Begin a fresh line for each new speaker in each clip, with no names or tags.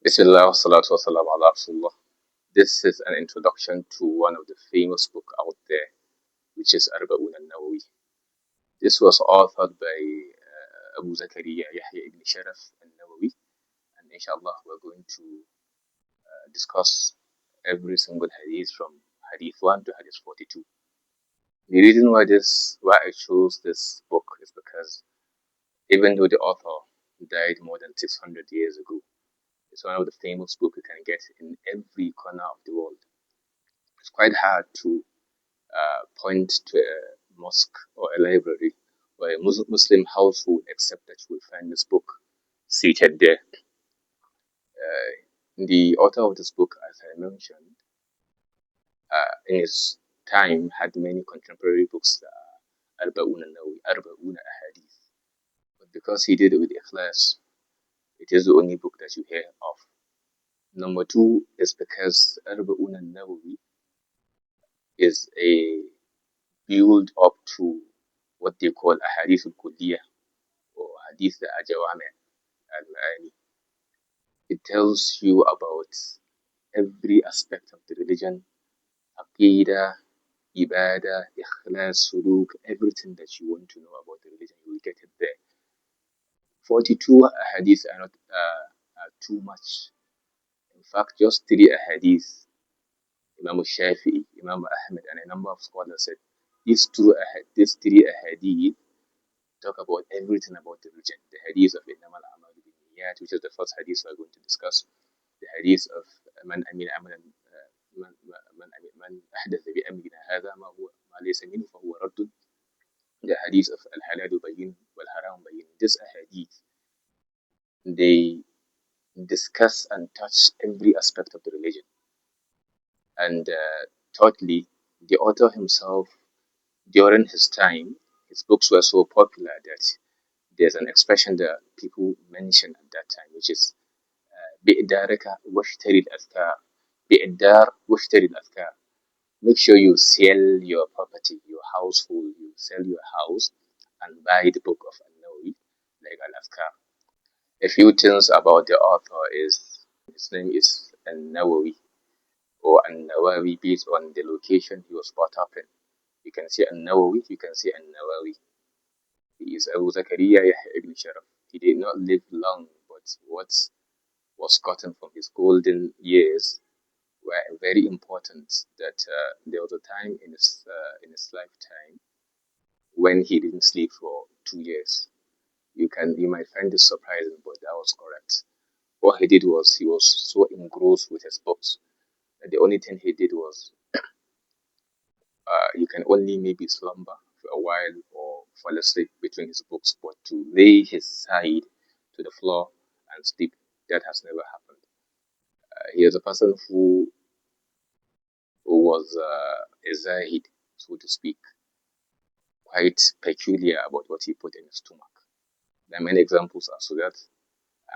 Bismillah, salatu wassalam ala Rasulullah. This is an introduction to one of the famous book out there, which is Arba'un An-Nawawi. This was authored by Abu Zakaria Yahya ibn Sharaf An-Nawawi, and inshallah we're going to discuss every single hadith from hadith 1 to hadith 42. The reason why I chose this book is because even though the author died more than 600 years ago, it's one of the famous books you can get in every corner of the world. It's quite hard to point to a mosque or a library or a Muslim household except that you will find this book seated there. The author of this book, as I mentioned, in his time had many contemporary books, Arba'un An-Nawawi, Arba'un Ahadith. But because he did it with ikhlas, it is the only book that you hear of. Number two is because Arba'un An-Nawawi is a build up to what they call Ahadith al-Kulliyah or Hadith al-Jawami al-Ma'ani. It tells you about every aspect of the religion, Aqidah, Ibadah, Ikhlas, Suluk, everything that you want to know about the religion, you will get it there. 42 hadiths are not too much. In fact, just 3 hadiths, Imam Shafi'i, Imam Ahmed, and a number of scholars said these 3 hadith talk about everything about the religion. The hadith of Innamal A'malu Binniyat, which is the first hadith we're going to discuss. The hadith of Man Amina Amalan Man Ahdatha Bi Amrina Hadha Ma Laysa Minhu Fahuwa Raddun. The hadith of Al Halal Bayyin Wal Haram Bayyin. This hadith, they discuss and touch every aspect of the religion. And thirdly, the author himself, during his time, his books were so popular that there's an expression that people mention at that time, which is بِئْدَارِكَ وَاشْتَرِ الْأَذْكَارِ. بِئْدَار وَاشْتَرِ الْأَذْكَارِ. Make sure you sell your property, your household, you sell your house and buy the book of An-Nawawi, like Al-Azkar. A few things about the author is, his name is An-Nawawi, or An-Nawawi, based on the location he was brought up in. You can see An-Nawawi, you can see An-Nawawi. He is Abu Zakaria Yahya ibn Sharaf. He did not live long, but what was gotten from his golden years were very important. That there was a time in his lifetime when he didn't sleep for 2 years. You might find this surprising, but that was correct. What he did was he was so engrossed with his books that the only thing he did was you can only maybe slumber for a while or fall asleep between his books, but to lay his side to the floor and sleep, that has never happened. He is a person who was a zahid, so to speak, quite peculiar about what he put in his stomach. There are many examples as to that.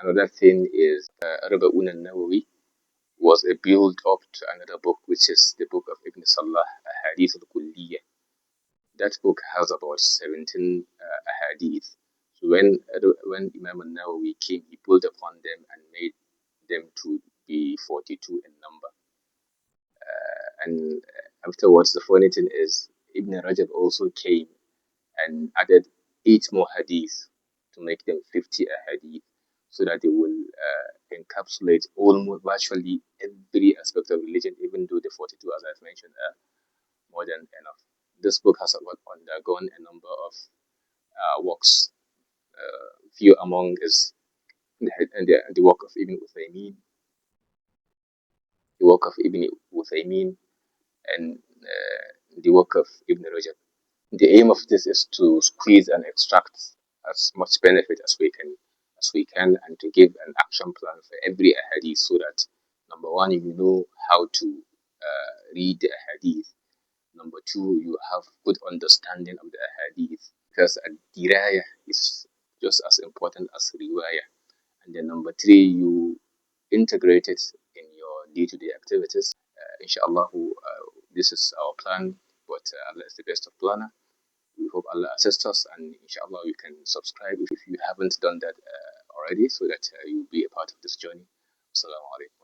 Another thing is Arba'un An-Nawawi was a build up to another book, which is the book of Ibn Salah, Hadith al-Kulliyah. That book has about 17 hadith. So when Imam An-Nawawi came, he pulled upon them and made them to be 42 in number. And afterwards, the funny thing is, Ibn Rajab also came and added 8 more hadith to make them 50 hadith, so that they will encapsulate almost virtually every aspect of religion, even though the 42, as I've mentioned, are more than enough. This book has undergone a number of works. Few among is the work of Ibn Uthaymeen, the work of Ibn Uthaymeen, and the work of Ibn Rajab. The aim of this is to squeeze and extract as much benefit as we can, and to give an action plan for every hadith, so that number one, you know how to read the hadith. Number two, you have good understanding of the hadith, because diraya is just as important as riwayah. And then number three, you integrate it in your day-to-day activities. Inshallah, this is our plan, but Allah is the best of planner. We hope Allah assists us, and inshallah you can subscribe if you haven't done that already, so that you'll be a part of this journey. Assalamu alaikum.